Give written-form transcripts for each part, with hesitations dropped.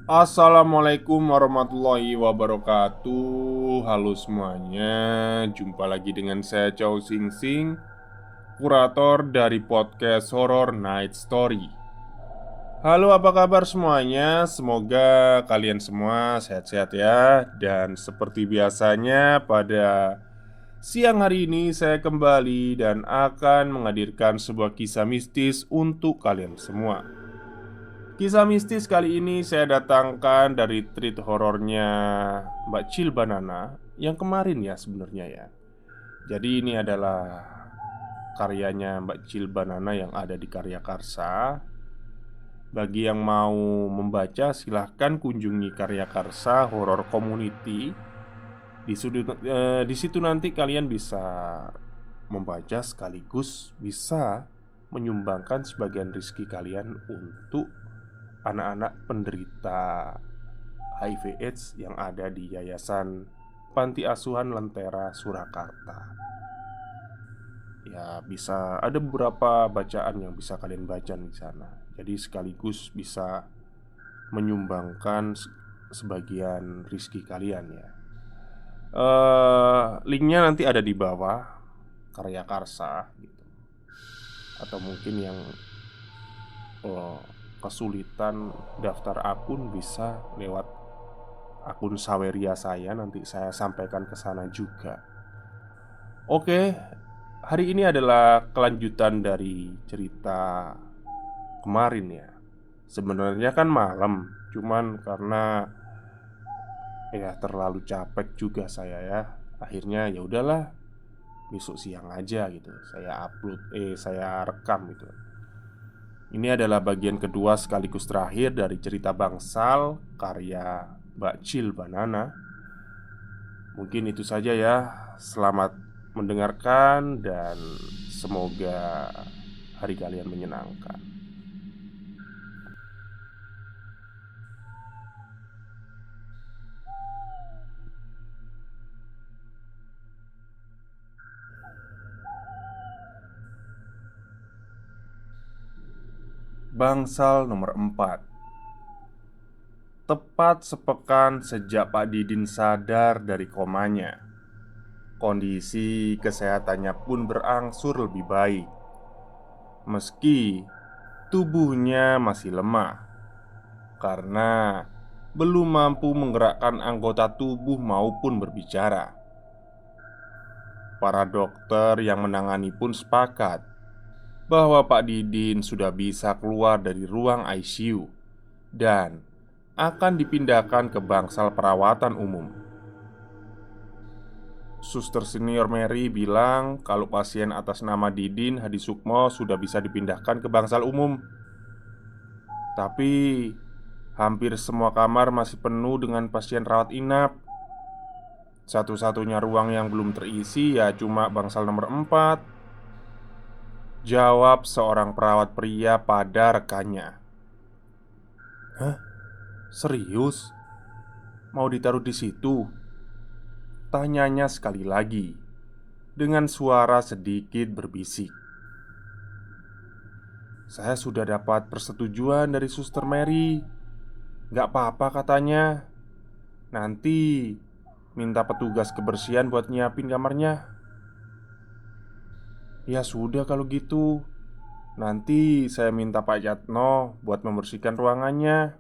Assalamualaikum warahmatullahi wabarakatuh. Halo semuanya, jumpa lagi dengan saya Chow Sing Sing, kurator dari podcast Horror Night Story. Halo, apa kabar semuanya? Semoga kalian semua sehat-sehat ya. Dan seperti biasanya pada siang hari ini saya kembali dan akan menghadirkan sebuah kisah mistis untuk kalian semua. Kisah mistis kali ini saya datangkan dari treat horornya Mbak Cil Banana yang kemarin ya sebenarnya ya. Jadi ini adalah karyanya Mbak Cil Banana yang ada di Karya Karsa. Bagi yang mau membaca silahkan kunjungi Karya Karsa Horror Community. Di situ nanti kalian bisa membaca sekaligus bisa menyumbangkan sebagian rezeki kalian untuk anak-anak penderita HIV/AIDS yang ada di Yayasan Panti Asuhan Lentera Surakarta. Ya, bisa ada beberapa bacaan yang bisa kalian baca di sana. Jadi sekaligus bisa menyumbangkan sebagian rizki kalian ya. Linknya nanti ada di bawah Karya Karsa gitu. Atau mungkin yang eh, kesulitan daftar akun bisa lewat akun Saweria saya, nanti saya sampaikan ke sana juga. Oke, hari ini adalah kelanjutan dari cerita kemarin ya. Sebenarnya kan malam, cuman karena ya terlalu capek juga saya ya. Akhirnya ya udahlah, besok siang aja gitu. Saya rekam gitu. Ini adalah bagian kedua sekaligus terakhir dari cerita Bangsal karya Mbak Cil Banana. Mungkin itu saja ya. Selamat mendengarkan dan semoga hari kalian menyenangkan. Bangsal nomor 4. Tepat sepekan sejak Pak Didin sadar dari komanya, kondisi kesehatannya pun berangsur lebih baik. Meski tubuhnya masih lemah karena belum mampu menggerakkan anggota tubuh maupun berbicara. Para dokter yang menangani pun sepakat bahwa Pak Didin sudah bisa keluar dari ruang ICU dan akan dipindahkan ke bangsal perawatan umum. Suster senior Mary bilang kalau pasien atas nama Didin Hadi Sukmo sudah bisa dipindahkan ke bangsal umum. Tapi hampir semua kamar masih penuh dengan pasien rawat inap. Satu-satunya ruang yang belum terisi ya cuma bangsal nomor 4. Jawab seorang perawat pria pada rekannya. Hah? Serius? Mau ditaruh di situ? Tanyanya sekali lagi dengan suara sedikit berbisik. Saya sudah dapat persetujuan dari Suster Mary. Gak apa-apa katanya. Nanti minta petugas kebersihan buat nyiapin kamarnya. Ya sudah kalau gitu. Nanti saya minta Pak Yatno buat membersihkan ruangannya.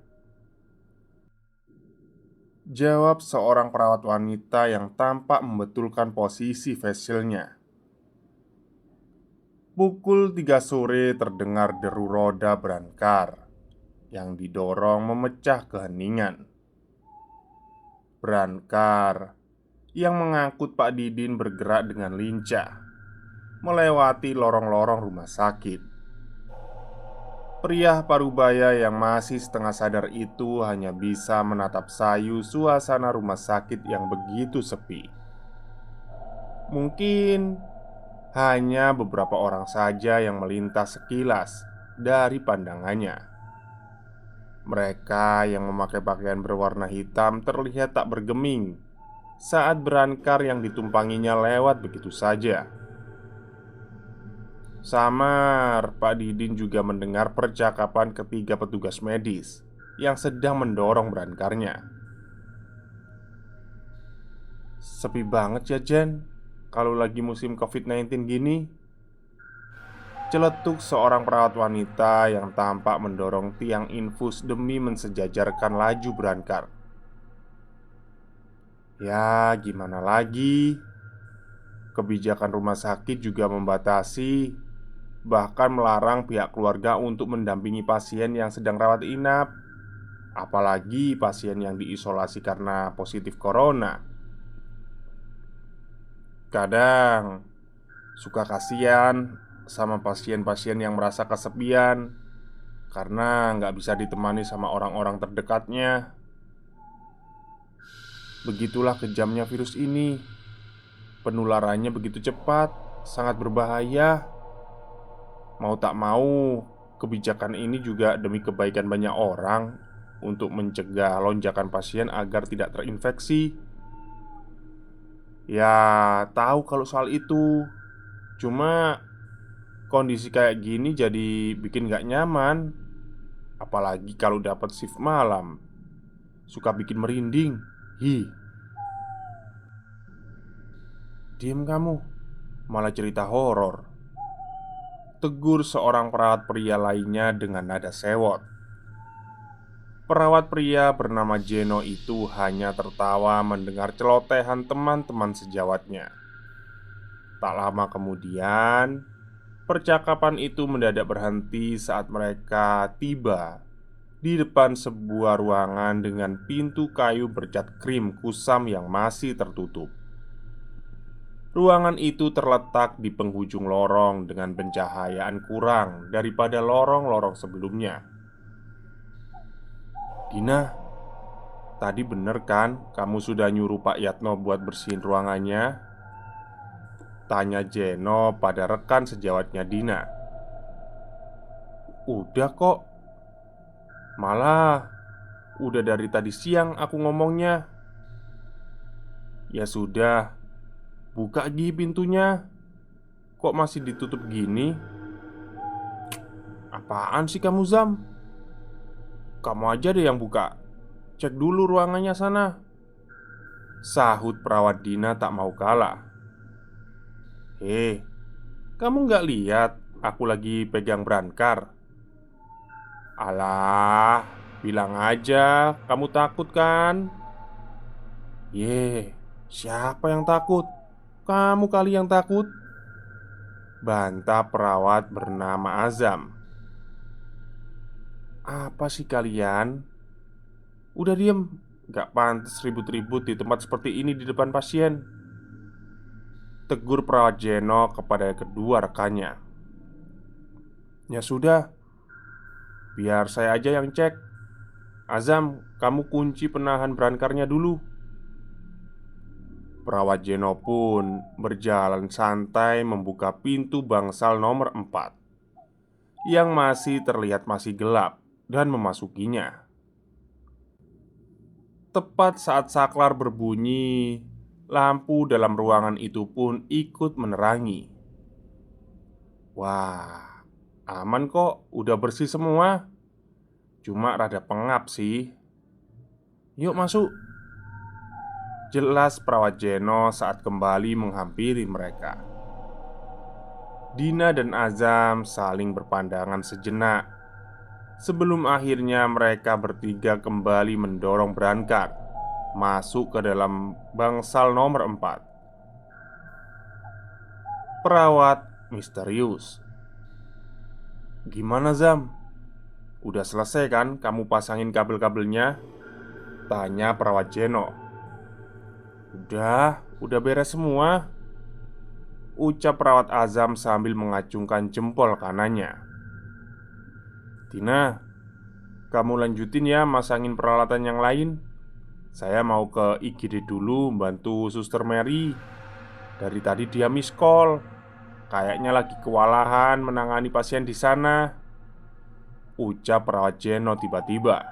Jawab seorang perawat wanita yang tampak membetulkan posisi facialnya. Pukul 3 sore terdengar deru roda berangkar yang didorong memecah keheningan. Berangkar yang mengangkut Pak Didin bergerak dengan lincah melewati lorong-lorong rumah sakit. Pria parubaya yang masih setengah sadar itu hanya bisa menatap sayu suasana rumah sakit yang begitu sepi. Mungkin hanya beberapa orang saja yang melintas sekilas dari pandangannya. Mereka yang memakai pakaian berwarna hitam terlihat tak bergeming saat berangkar yang ditumpanginya lewat begitu saja. Samar, Pak Didin juga mendengar percakapan ketiga petugas medis yang sedang mendorong brankarnya. "Sepi banget ya Jen, kalau lagi musim COVID-19 gini," celetuk seorang perawat wanita yang tampak mendorong tiang infus demi mensejajarkan laju brankar. "Ya, gimana lagi? Kebijakan rumah sakit juga membatasi, bahkan melarang pihak keluarga untuk mendampingi pasien yang sedang rawat inap, apalagi pasien yang diisolasi karena positif corona. Kadang suka kasihan sama pasien-pasien yang merasa kesepian karena nggak bisa ditemani sama orang-orang terdekatnya. Begitulah kejamnya virus ini. Penularannya begitu cepat, sangat berbahaya. Mau tak mau, kebijakan ini juga demi kebaikan banyak orang untuk mencegah lonjakan pasien agar tidak terinfeksi." "Ya, tahu kalau soal itu. Cuma kondisi kayak gini jadi bikin gak nyaman. Apalagi kalau dapat shift malam. Suka bikin merinding. Hi, diem kamu. Malah cerita horor," tegur seorang perawat pria lainnya dengan nada sewot. Perawat pria bernama Jeno itu hanya tertawa mendengar celotehan teman-teman sejawatnya. Tak lama kemudian, percakapan itu mendadak berhenti saat mereka tiba di depan sebuah ruangan dengan pintu kayu bercat krim kusam yang masih tertutup. Ruangan itu terletak di penghujung lorong dengan pencahayaan kurang daripada lorong-lorong sebelumnya. "Dina, tadi bener kan kamu sudah nyuruh Pak Yatno buat bersihin ruangannya?" tanya Jeno pada rekan sejawatnya Dina. "Udah kok. Malah udah dari tadi siang aku ngomongnya." "Ya sudah, buka Gi pintunya. Kok masih ditutup gini?" "Apaan sih kamu Zam? Kamu aja deh yang buka. Cek dulu ruangannya sana," sahut perawat Dina tak mau kalah. Kamu nggak lihat aku lagi pegang brankar?" "Alah, bilang aja kamu takut kan?" Siapa yang takut? Kamu kali yang takut," bantah perawat bernama Azam. "Apa sih kalian? Udah diem. Gak pantas ribut-ribut di tempat seperti ini di depan pasien," tegur perawat Jeno kepada kedua rekannya. "Ya sudah, biar saya aja yang cek. Azam, kamu kunci penahan brankarnya dulu." Perawat Jeno pun berjalan santai membuka pintu bangsal nomor 4 yang masih terlihat masih gelap dan memasukinya. Tepat saat saklar berbunyi, lampu dalam ruangan itu pun ikut menerangi. "Wah, aman kok, udah bersih semua. Cuma rada pengap sih. Yuk masuk," jelas perawat Jeno saat kembali menghampiri mereka. Dina dan Azam saling berpandangan sejenak sebelum akhirnya mereka bertiga kembali mendorong brankar masuk ke dalam bangsal nomor 4. Perawat misterius. "Gimana Zam? Udah selesai kan kamu pasangin kabel-kabelnya?" tanya perawat Jeno. Udah beres semua," ucap perawat Azam sambil mengacungkan jempol kanannya. "Tina, kamu lanjutin ya masangin peralatan yang lain. Saya mau ke IGD dulu bantu Suster Mary. Dari tadi dia miss call. Kayaknya lagi kewalahan menangani pasien di sana," ucap perawat Jeno tiba-tiba.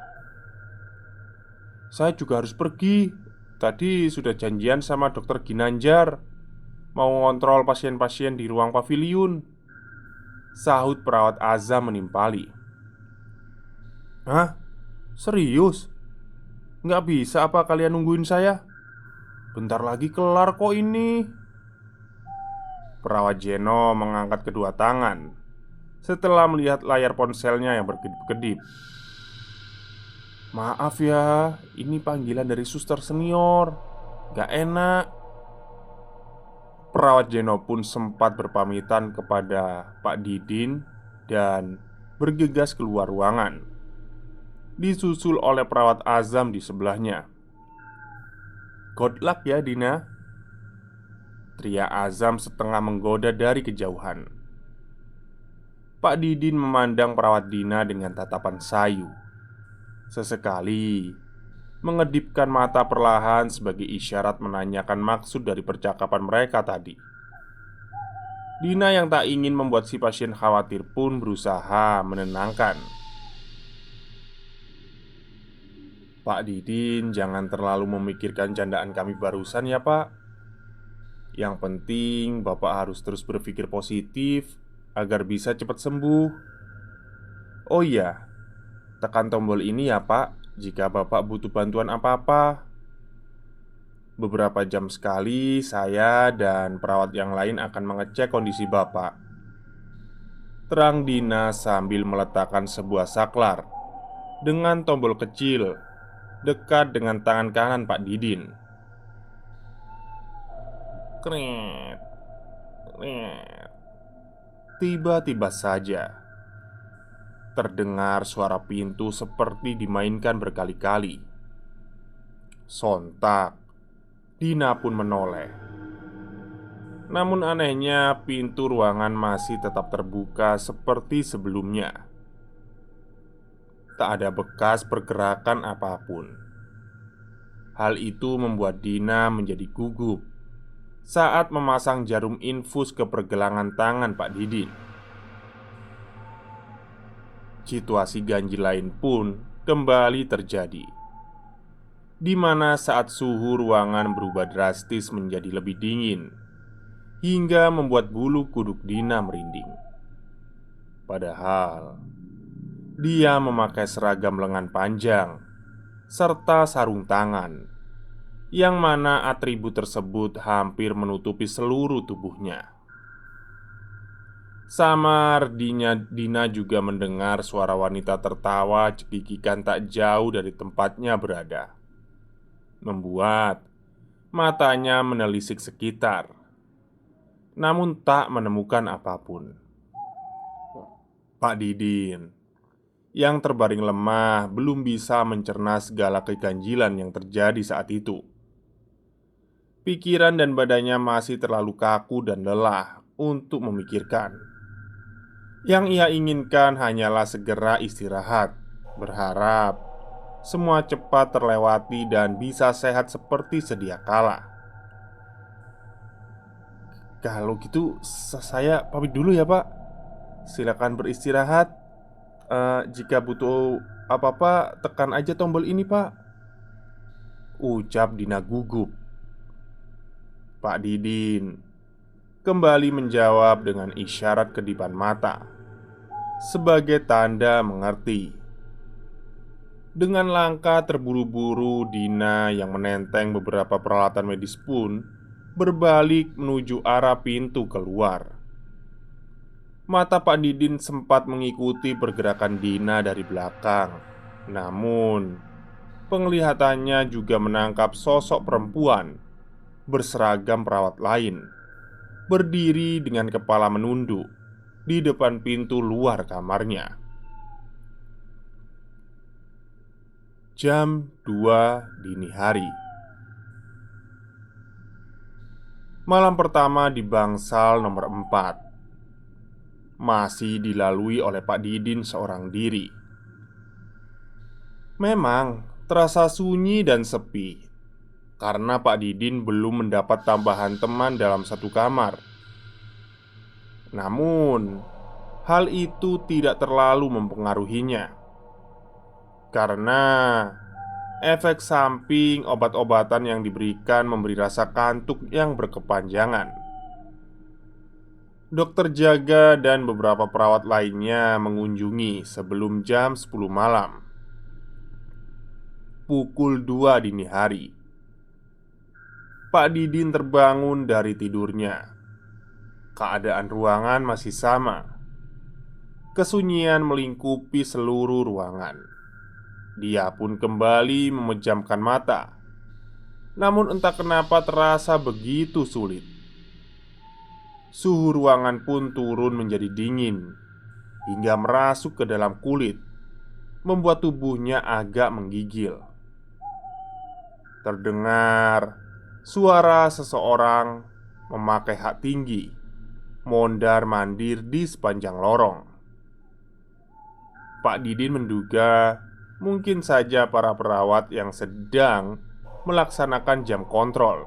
"Saya juga harus pergi. Tadi sudah janjian sama dokter Ginanjar mau ngontrol pasien-pasien di ruang paviliun," sahut perawat Azam menimpali. "Hah? Serius? Nggak bisa apa kalian nungguin saya? Bentar lagi kelar kok ini." Perawat Jeno mengangkat kedua tangan setelah melihat layar ponselnya yang berkedip-kedip. "Maaf ya, ini panggilan dari suster senior. Gak enak." Perawat Jeno pun sempat berpamitan kepada Pak Didin dan bergegas keluar ruangan, disusul oleh perawat Azam di sebelahnya. "Good luck ya Dina," teriak Azam setengah menggoda dari kejauhan. Pak Didin memandang perawat Dina dengan tatapan sayu. Sesekali mengedipkan mata perlahan sebagai isyarat menanyakan maksud dari percakapan mereka tadi. Dina yang tak ingin membuat si pasien khawatir pun berusaha menenangkan. "Pak Didin, jangan terlalu memikirkan candaan kami barusan ya pak. Yang penting bapak harus terus berpikir positif agar bisa cepat sembuh. Oh iya, tekan tombol ini ya pak jika bapak butuh bantuan apa-apa. Beberapa jam sekali saya dan perawat yang lain akan mengecek kondisi bapak," terang Dina sambil meletakkan sebuah saklar dengan tombol kecil dekat dengan tangan kanan Pak Didin. Kret, kret. Tiba-tiba saja terdengar suara pintu seperti dimainkan berkali-kali. Sontak Dina pun menoleh. Namun anehnya pintu ruangan masih tetap terbuka seperti sebelumnya. Tak ada bekas pergerakan apapun. Hal itu membuat Dina menjadi gugup saat memasang jarum infus ke pergelangan tangan Pak Didin. Situasi ganjil lain pun kembali terjadi, di mana saat suhu ruangan berubah drastis menjadi lebih dingin hingga membuat bulu kuduk Dina merinding. Padahal dia memakai seragam lengan panjang serta sarung tangan, yang mana atribut tersebut hampir menutupi seluruh tubuhnya. Samar Dina juga mendengar suara wanita tertawa cekikikan tak jauh dari tempatnya berada, membuat matanya menelisik sekitar, namun tak menemukan apapun. Pak Didin yang terbaring lemah belum bisa mencerna segala keganjilan yang terjadi saat itu. Pikiran dan badannya masih terlalu kaku dan lelah untuk memikirkan. Yang ia inginkan hanyalah segera istirahat, berharap semua cepat terlewati dan bisa sehat seperti sedia kala. "Kalau gitu saya pamit dulu ya pak. Silakan beristirahat. Jika butuh apa-apa tekan aja tombol ini pak," ucap Dina gugup. Pak Didin kembali menjawab dengan isyarat kedipan mata sebagai tanda mengerti. Dengan langkah terburu-buru, Dina yang menenteng beberapa peralatan medis pun berbalik menuju arah pintu keluar. Mata Pak Didin sempat mengikuti pergerakan Dina dari belakang. Namun, penglihatannya juga menangkap sosok perempuan berseragam perawat lain berdiri dengan kepala menunduk di depan pintu luar kamarnya. Jam 2 dini hari. Malam pertama di bangsal nomor 4 masih dilalui oleh Pak Didin seorang diri. Memang terasa sunyi dan sepi karena Pak Didin belum mendapat tambahan teman dalam satu kamar. Namun, hal itu tidak terlalu mempengaruhinya karena efek samping obat-obatan yang diberikan memberi rasa kantuk yang berkepanjangan. Dokter jaga dan beberapa perawat lainnya mengunjungi sebelum jam 10 malam. pukul 2 dini hari. Pak Didin terbangun dari tidurnya. Keadaan ruangan masih sama. Kesunyian melingkupi seluruh ruangan. Dia pun kembali memejamkan mata. Namun entah kenapa terasa begitu sulit. Suhu ruangan pun turun menjadi dingin hingga merasuk ke dalam kulit, membuat tubuhnya agak menggigil. Terdengar suara seseorang memakai hak tinggi mondar-mandir di sepanjang lorong. Pak Didin menduga mungkin saja para perawat yang sedang melaksanakan jam kontrol.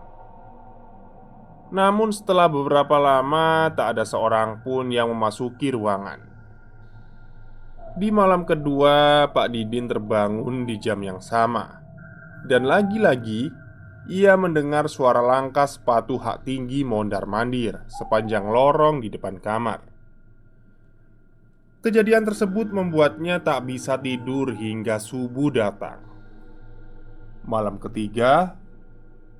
Namun setelah beberapa lama tak ada seorang pun yang memasuki ruangan. Di malam kedua, Pak Didin terbangun di jam yang sama. Dan lagi-lagi ia mendengar suara langkah sepatu hak tinggi mondar-mandir sepanjang lorong di depan kamar. Kejadian tersebut membuatnya tak bisa tidur hingga subuh datang. Malam ketiga,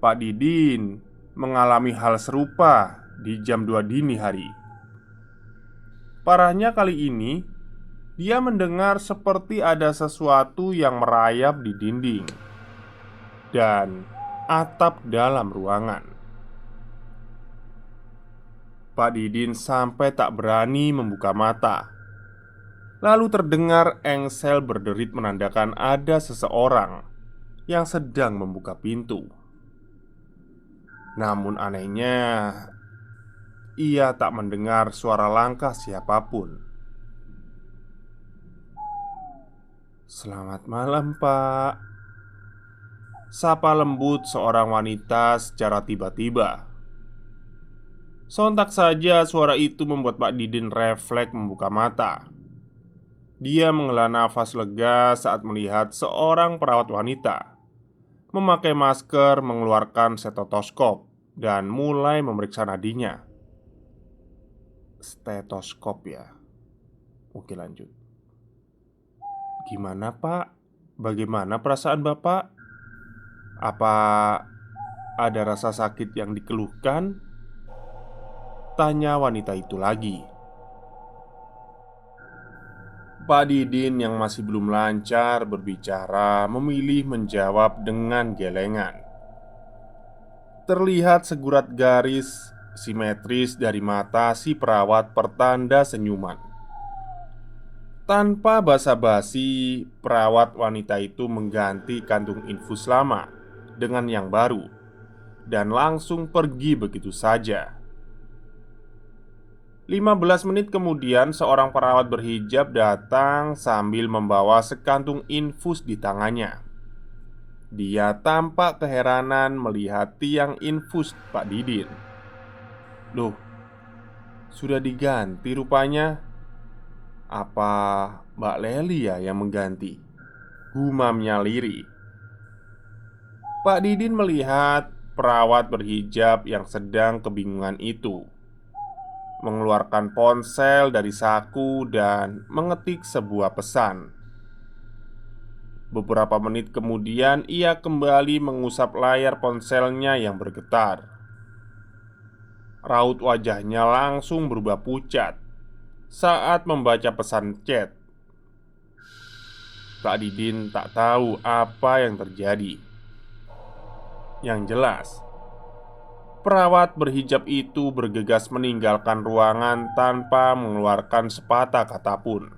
Pak Didin mengalami hal serupa di jam 2 dini hari. Parahnya kali ini, dia mendengar seperti ada sesuatu yang merayap di dinding dan atap dalam ruangan. Pak Didin sampai tak berani membuka mata. Lalu terdengar engsel berderit menandakan ada seseorang yang sedang membuka pintu. Namun anehnya, ia tak mendengar suara langkah siapapun. "Selamat malam, Pak," sapa lembut seorang wanita secara tiba-tiba. Sontak saja suara itu membuat Pak Didin refleks membuka mata. Dia menghela nafas lega saat melihat seorang perawat wanita memakai masker, mengeluarkan stetoskop, dan mulai memeriksa nadinya. Stetoskop ya. Oke, lanjut. "Gimana, Pak? Bagaimana perasaan Bapak? Apa ada rasa sakit yang dikeluhkan?" tanya wanita itu lagi. Pak Didin yang masih belum lancar berbicara memilih menjawab dengan gelengan. Terlihat segurat garis simetris dari mata si perawat pertanda senyuman. Tanpa basa-basi, perawat wanita itu mengganti kantung infus lama dengan yang baru dan langsung pergi begitu saja. 15 menit kemudian, seorang perawat berhijab datang sambil membawa sekantung infus di tangannya. Dia tampak keheranan melihat tiang infus Pak Didin. "Loh, sudah diganti rupanya. Apa Mbak Leli ya yang mengganti?" gumamnya lirih. Pak Didin melihat perawat berhijab yang sedang kebingungan itu mengeluarkan ponsel dari saku dan mengetik sebuah pesan. Beberapa menit kemudian, ia kembali mengusap layar ponselnya yang bergetar. Raut wajahnya langsung berubah pucat saat membaca pesan chat. Pak Didin tak tahu apa yang terjadi. Yang jelas, perawat berhijab itu bergegas meninggalkan ruangan tanpa mengeluarkan sepatah kata pun.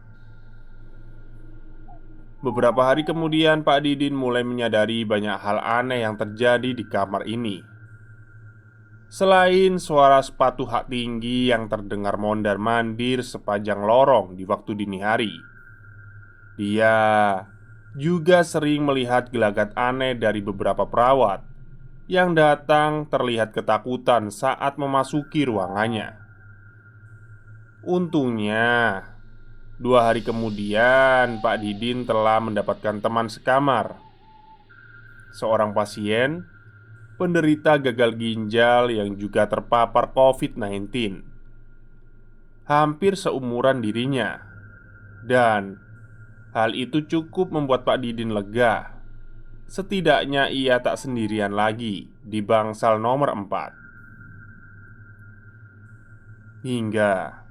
Beberapa hari kemudian, Pak Didin mulai menyadari banyak hal aneh yang terjadi di kamar ini. Selain suara sepatu hak tinggi yang terdengar mondar-mandir sepanjang lorong di waktu dini hari, dia juga sering melihat gelagat aneh dari beberapa perawat yang datang terlihat ketakutan saat memasuki ruangannya. Untungnya, 2 hari kemudian Pak Didin telah mendapatkan teman sekamar, seorang pasien penderita gagal ginjal yang juga terpapar COVID-19, hampir seumuran dirinya. Dan hal itu cukup membuat Pak Didin lega. setidaknya ia tak sendirian lagi di bangsal nomor 4. Hingga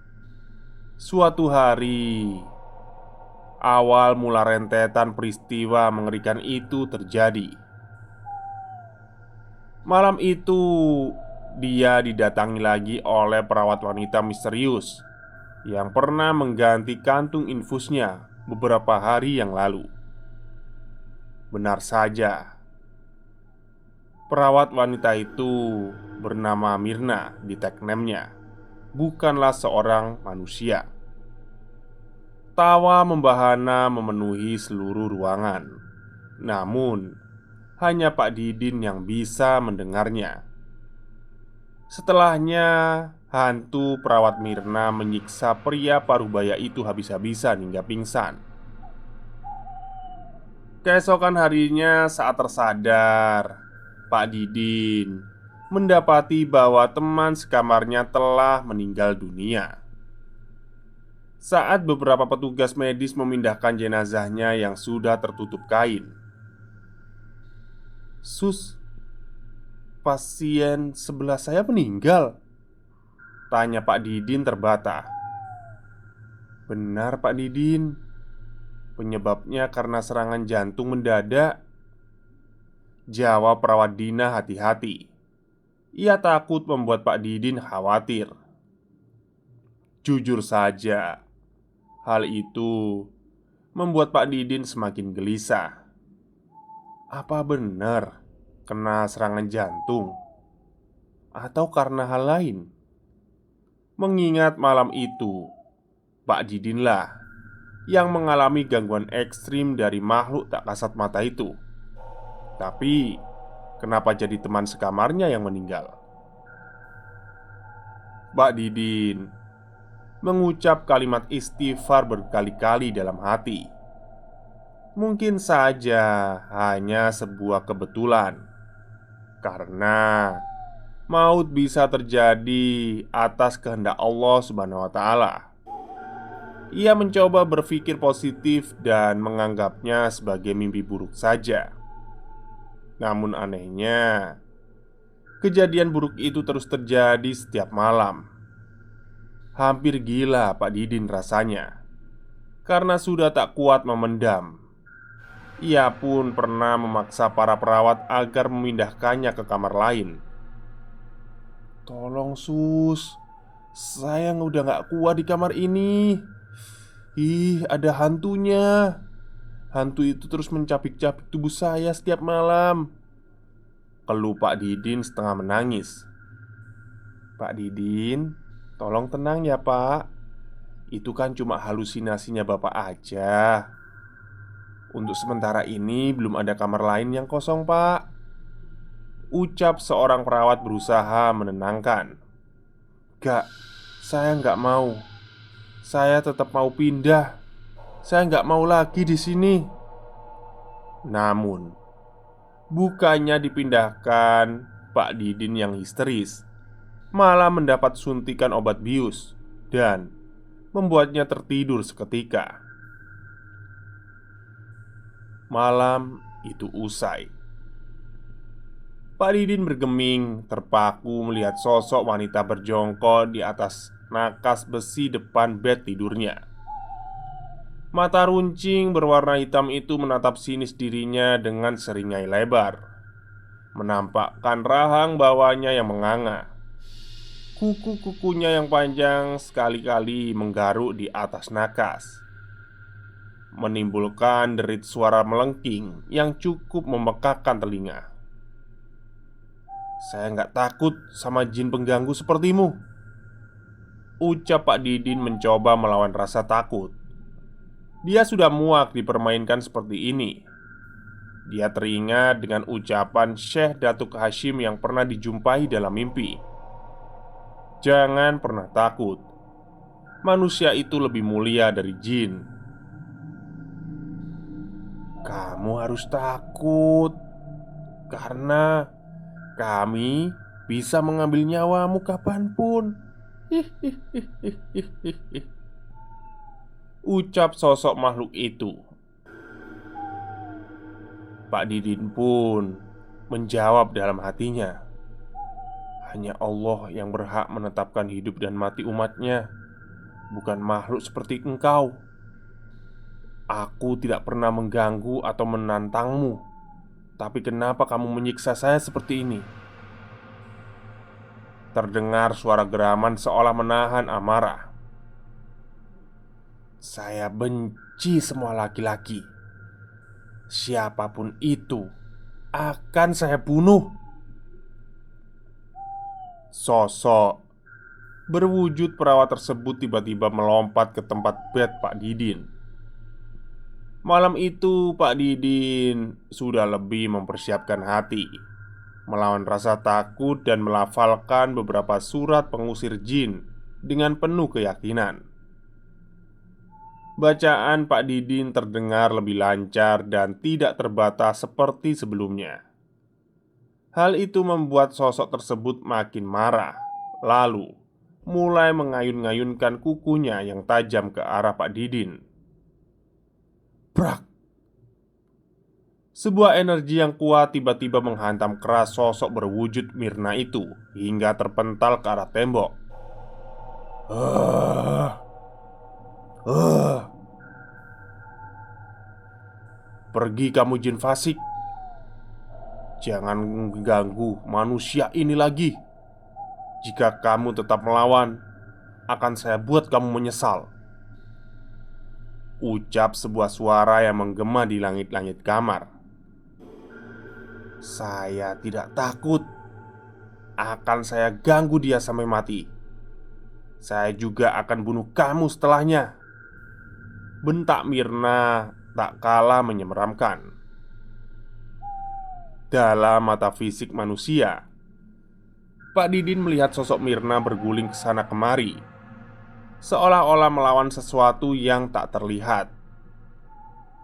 suatu hari, awal mula rentetan peristiwa mengerikan itu terjadi. Malam itu, dia didatangi lagi oleh perawat wanita misterius yang pernah mengganti kantung infusnya beberapa hari yang lalu. Benar saja, perawat wanita itu bernama Mirna di tagnemnya, bukanlah seorang manusia. Tawa membahana memenuhi seluruh ruangan. Namun, hanya Pak Didin yang bisa mendengarnya. Setelahnya, hantu perawat Mirna menyiksa pria parubaya itu habis-habisan hingga pingsan. Keesokan harinya saat tersadar, Pak Didin mendapati bahwa teman sekamarnya telah meninggal dunia. Saat beberapa petugas medis memindahkan jenazahnya yang sudah tertutup kain. "Sus, pasien sebelah saya meninggal," tanya Pak Didin terbata. "Benar Pak Didin, penyebabnya karena serangan jantung mendadak," jawab perawat Dina hati-hati. Ia takut membuat Pak Didin khawatir. Jujur saja, hal itu membuat Pak Didin semakin gelisah. Apa benar kena serangan jantung? Atau karena hal lain? Mengingat malam itu Pak Didinlah yang mengalami gangguan ekstrim dari makhluk tak kasat mata itu. Tapi kenapa jadi teman sekamarnya yang meninggal? Pak Didin mengucap kalimat istighfar berkali-kali dalam hati. Mungkin saja hanya sebuah kebetulan, karena maut bisa terjadi atas kehendak Allah Subhanahu wa Ta'ala. Ia mencoba berpikir positif dan menganggapnya sebagai mimpi buruk saja. Namun anehnya, kejadian buruk itu terus terjadi setiap malam. Hampir gila Pak Didin rasanya, karena sudah tak kuat memendam. Ia pun pernah memaksa para perawat agar memindahkannya ke kamar lain. "Tolong sus, saya udah gak kuat di kamar ini. Ih, ada hantunya. Hantu itu terus mencapik-capik tubuh saya setiap malam," keluh Pak Didin setengah menangis. "Pak Didin, tolong tenang ya Pak. Itu kan cuma halusinasinya Bapak aja. Untuk sementara ini belum ada kamar lain yang kosong Pak," ucap seorang perawat berusaha menenangkan. "Gak, saya nggak mau. Saya tetap mau pindah. Saya nggak mau lagi di sini." Namun, bukannya dipindahkan, Pak Didin yang histeris malah mendapat suntikan obat bius dan membuatnya tertidur seketika. Malam itu usai. Pak Didin bergeming, terpaku melihat sosok wanita berjongkol di atas nakas besi depan bed tidurnya. Mata runcing berwarna hitam itu menatap sinis dirinya dengan seringai lebar, menampakkan rahang bawahnya yang menganga. Kuku-kukunya yang panjang sekali-kali menggaruk di atas nakas, menimbulkan derit suara melengking yang cukup memekakkan telinga. "Saya nggak takut sama jin pengganggu sepertimu," ucap Pak Didin mencoba melawan rasa takut. Dia sudah muak dipermainkan seperti ini. Dia teringat dengan ucapan Syekh Datuk Hashim yang pernah dijumpai dalam mimpi. Jangan pernah takut. Manusia itu lebih mulia dari jin. "Kamu harus takut, karena kami bisa mengambil nyawamu kapanpun," ucap sosok makhluk itu. Pak Didin pun menjawab dalam hatinya, "Hanya Allah yang berhak menetapkan hidup dan mati umatnya, bukan makhluk seperti engkau. Aku tidak pernah mengganggu atau menantangmu. Tapi kenapa kamu menyiksa saya seperti ini?" Terdengar suara geraman seolah menahan amarah. "Saya benci semua laki-laki. Siapapun itu akan saya bunuh." Sosok berwujud perawat tersebut tiba-tiba melompat ke tempat bed Pak Didin. Malam itu Pak Didin sudah lebih mempersiapkan hati, melawan rasa takut dan melafalkan beberapa surat pengusir jin dengan penuh keyakinan. Bacaan Pak Didin terdengar lebih lancar dan tidak terbatas seperti sebelumnya. Hal itu membuat sosok tersebut makin marah, lalu mulai mengayun-ngayunkan kukunya yang tajam ke arah Pak Didin. Brak! Sebuah energi yang kuat tiba-tiba menghantam keras sosok berwujud Mirna itu hingga terpental ke arah tembok. "Ah, ah, pergi kamu jin fasik. Jangan mengganggu manusia ini lagi. Jika kamu tetap melawan, akan saya buat kamu menyesal." Ucap sebuah suara yang menggema di langit-langit kamar. "Saya tidak takut. Akan saya ganggu dia sampai mati. Saya juga akan bunuh kamu setelahnya." Bentak Mirna tak kalah menyeramkan. Dalam mata fisik manusia, Pak Didin melihat sosok Mirna berguling ke sana kemari, seolah-olah melawan sesuatu yang tak terlihat.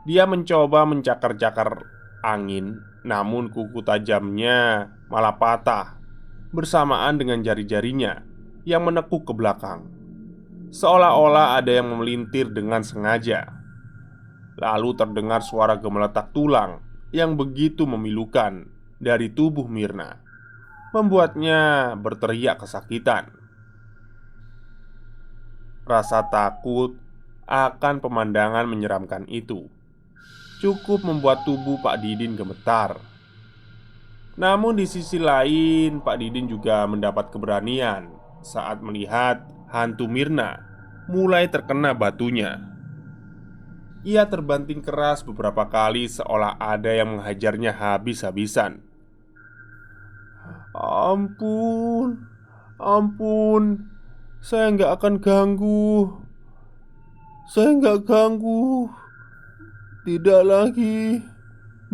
Dia mencoba mencakar-cakar angin, namun kuku tajamnya malah patah bersamaan dengan jari-jarinya yang menekuk ke belakang, seolah-olah ada yang memelintir dengan sengaja. Lalu terdengar suara gemeletak tulang yang begitu memilukan dari tubuh Mirna, membuatnya berteriak kesakitan. Rasa takut akan pemandangan menyeramkan itu cukup membuat tubuh Pak Didin gemetar. Namun di sisi lain, Pak Didin juga mendapat keberanian saat melihat hantu Mirna mulai terkena batunya. Ia terbanting keras beberapa kali seolah ada yang menghajarnya habis-habisan. "Ampun, ampun, saya nggak akan ganggu. Saya nggak ganggu. Tidak lagi.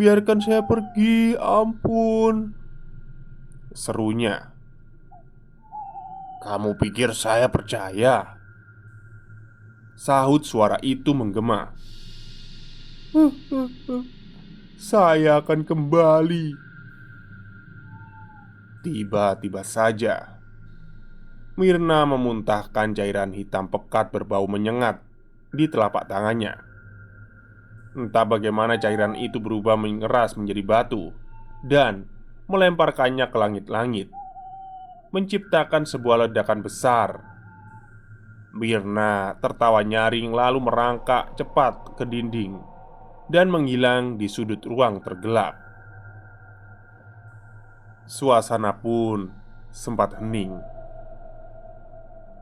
Biarkan saya pergi, ampun," serunya. "Kamu pikir saya percaya?" Sahut suara itu menggema. "Saya akan kembali." Tiba-tiba saja Mirna memuntahkan cairan hitam pekat berbau menyengat di telapak tangannya. Entah bagaimana cairan itu berubah mengeras menjadi batu dan melemparkannya ke langit-langit, menciptakan sebuah ledakan besar. Mirna tertawa nyaring lalu merangkak cepat ke dinding dan menghilang di sudut ruang tergelap. Suasana pun sempat hening.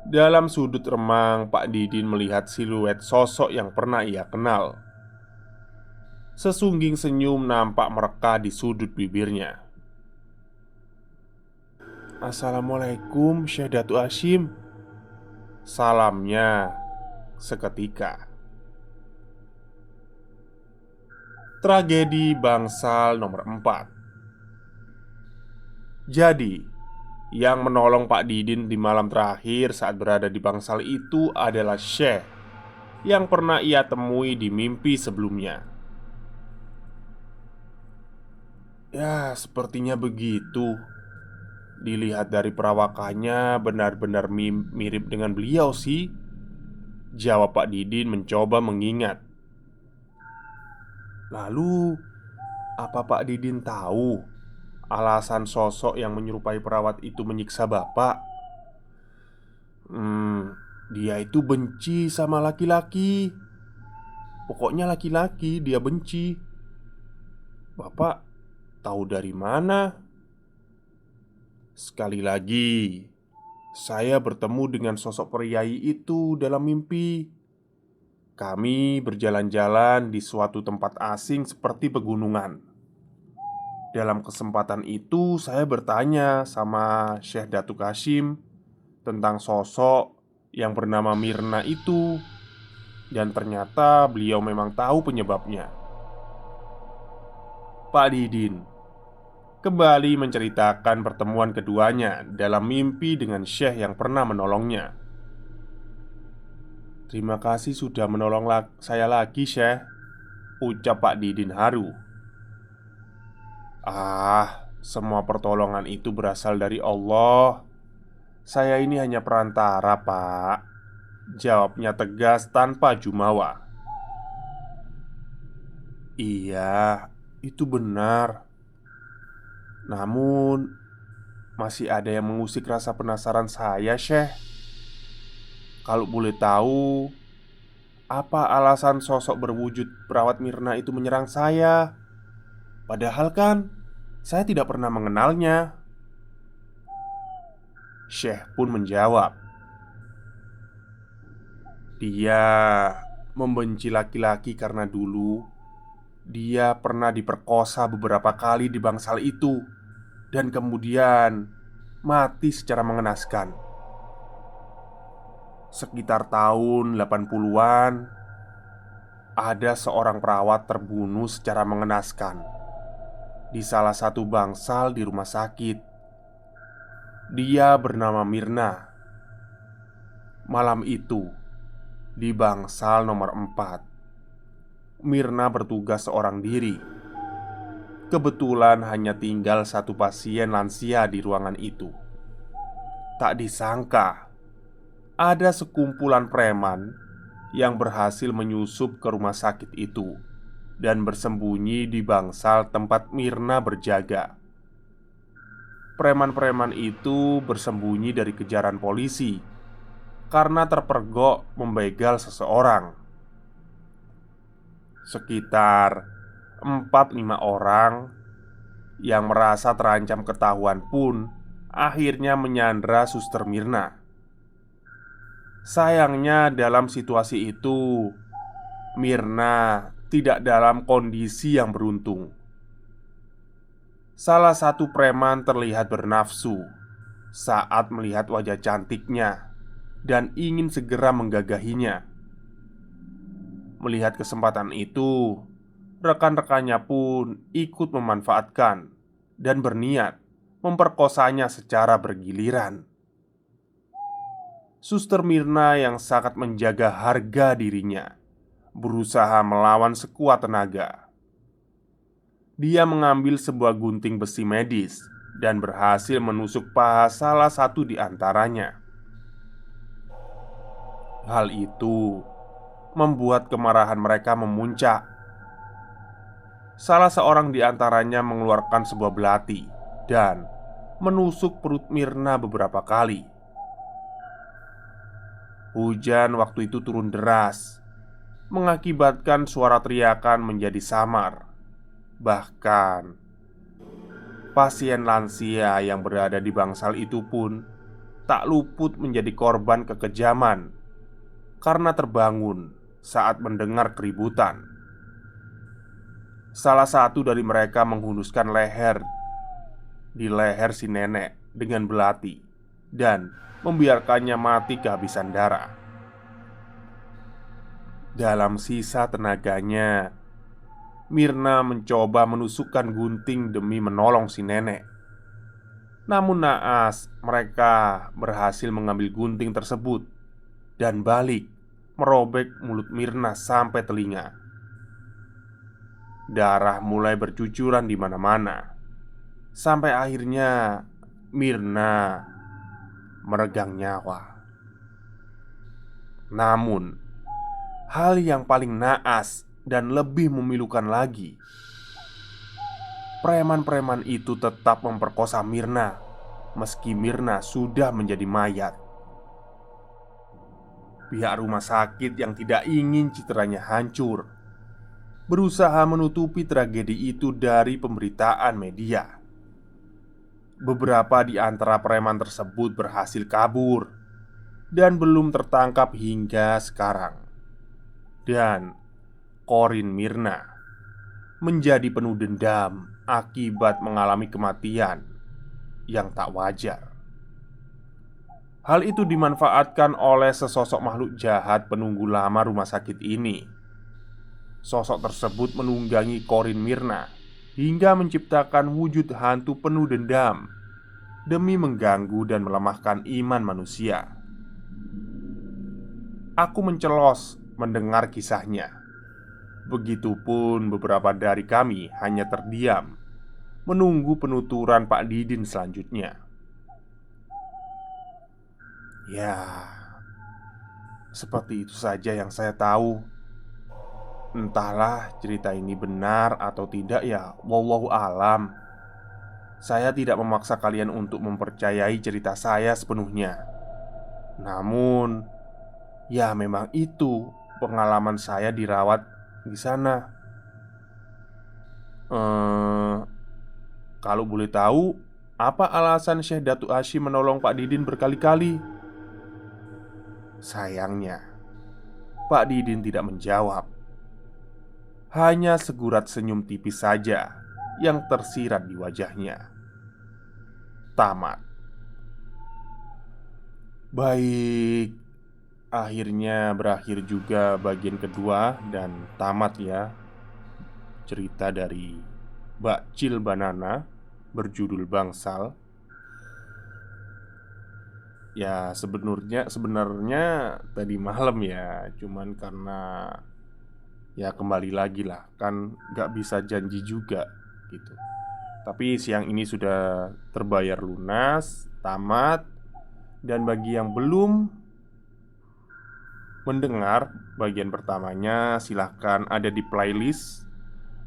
Dalam sudut remang, Pak Didin melihat siluet sosok yang pernah ia kenal. Sesungging senyum nampak mereka di sudut bibirnya. "Assalamualaikum, Syekh Datu Hashim," salamnya seketika. Tragedi bangsal nomor 4. Jadi, yang menolong Pak Didin di malam terakhir saat berada di bangsal itu adalah Syekh yang pernah ia temui di mimpi sebelumnya. Ya, sepertinya begitu. Dilihat dari perawakannya benar-benar mirip dengan beliau sih, jawab Pak Didin mencoba mengingat. Lalu, Apa Pak Didin tahu alasan sosok yang menyerupai perawat itu menyiksa Bapak? Dia itu benci sama laki-laki. Pokoknya laki-laki dia benci. Bapak tahu dari mana? Sekali lagi, saya bertemu dengan sosok priai itu dalam mimpi. Kami berjalan-jalan di suatu tempat asing seperti pegunungan. Dalam kesempatan itu, saya bertanya sama Syekh Datuk Hashim tentang sosok yang bernama Mirna itu, dan ternyata beliau memang tahu penyebabnya. Pak Didin kembali menceritakan pertemuan keduanya dalam mimpi dengan Syekh yang pernah menolongnya. "Terima kasih sudah menolong saya lagi, Syekh," ucap Pak Didin haru. Semua pertolongan itu berasal dari Allah. Saya ini hanya perantara, Pak," jawabnya tegas tanpa jumawa. "Iya, itu benar. Namun, masih ada yang mengusik rasa penasaran saya, Syekh. Kalau boleh tahu, apa alasan sosok berwujud perawat Mirna itu menyerang saya? Padahal kan saya tidak pernah mengenalnya." Syekh pun menjawab, "Dia membenci laki-laki karena dulu dia pernah diperkosa beberapa kali di bangsal itu, dan kemudian mati secara mengenaskan. Sekitar tahun 80-an, ada seorang perawat terbunuh secara mengenaskan di salah satu bangsal di rumah sakit. Dia bernama Mirna. Malam itu, di bangsal nomor 4, Mirna bertugas seorang diri. Kebetulan hanya tinggal satu pasien lansia di ruangan itu. Tak disangka, ada sekumpulan preman yang berhasil menyusup ke rumah sakit itu dan bersembunyi di bangsal tempat Mirna berjaga. Preman-preman itu bersembunyi dari kejaran polisi karena terpergok membegal seseorang. Sekitar 4-5 orang yang merasa terancam ketahuan pun akhirnya menyandra Suster Mirna. Sayangnya dalam situasi itu, Mirna tidak dalam kondisi yang beruntung. Salah satu preman terlihat bernafsu saat melihat wajah cantiknya dan ingin segera menggagahinya. Melihat kesempatan itu, rekan-rekannya pun ikut memanfaatkan dan berniat memperkosanya secara bergiliran. Suster Mirna yang sangat menjaga harga dirinya berusaha melawan sekuat tenaga. Dia mengambil sebuah gunting besi medis dan berhasil menusuk paha salah satu di antaranya. Hal itu membuat kemarahan mereka memuncak. Salah seorang di antaranya mengeluarkan sebuah belati dan menusuk perut Mirna beberapa kali. Hujan waktu itu turun deras, mengakibatkan suara teriakan menjadi samar. Bahkan pasien lansia yang berada di bangsal itu pun tak luput menjadi korban kekejaman karena terbangun saat mendengar keributan. Salah satu dari mereka menghunuskan di leher si nenek dengan belati dan membiarkannya mati kehabisan darah. Dalam sisa tenaganya, Mirna mencoba menusukkan gunting demi menolong si nenek. Namun naas, mereka berhasil mengambil gunting tersebut dan balik merobek mulut Mirna sampai telinga. Darah mulai bercucuran di mana-mana, sampai akhirnya Mirna meregang nyawa. Namun, hal yang paling naas dan lebih memilukan lagi, preman-preman itu tetap memperkosa Mirna meski Mirna sudah menjadi mayat. Pihak rumah sakit yang tidak ingin citranya hancur berusaha menutupi tragedi itu dari pemberitaan media. Beberapa di antara preman tersebut berhasil kabur dan belum tertangkap hingga sekarang. Dan Corin Mirna menjadi penuh dendam akibat mengalami kematian yang tak wajar. Hal itu dimanfaatkan oleh sesosok makhluk jahat penunggu lama rumah sakit ini. Sosok tersebut menunggangi Corin Mirna hingga menciptakan wujud hantu penuh dendam demi mengganggu dan melemahkan iman manusia. Aku mencelos mendengar kisahnya. Begitupun beberapa dari kami hanya terdiam menunggu penuturan Pak Didin selanjutnya. Ya, seperti itu saja yang saya tahu. Entahlah cerita ini benar atau tidak ya, wallahu alam. Saya tidak memaksa kalian untuk mempercayai cerita saya sepenuhnya. Namun, ya memang itu pengalaman saya dirawat di sana. Eh, Kalau boleh tahu, apa alasan Syekh Datuk Hashim menolong Pak Didin berkali-kali? Sayangnya, Pak Didin tidak menjawab. Hanya segurat senyum tipis saja yang tersirat di wajahnya. Tamat. Baik, akhirnya berakhir juga bagian kedua dan tamat ya cerita dari Bakcil Banana berjudul Bangsal. Ya sebenarnya tadi malam ya, cuman karena ya kembali lagi lah, kan nggak bisa janji juga gitu. Tapi siang ini sudah terbayar lunas, tamat. Dan bagi yang belum mendengar bagian pertamanya, silahkan ada di playlist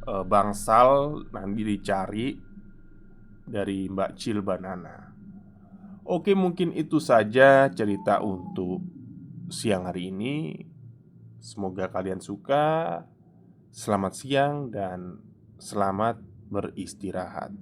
Bangsal, nanti dicari dari Mbak Cil Banana. Oke, mungkin itu saja cerita untuk siang hari ini. Semoga kalian suka. Selamat siang dan selamat beristirahat.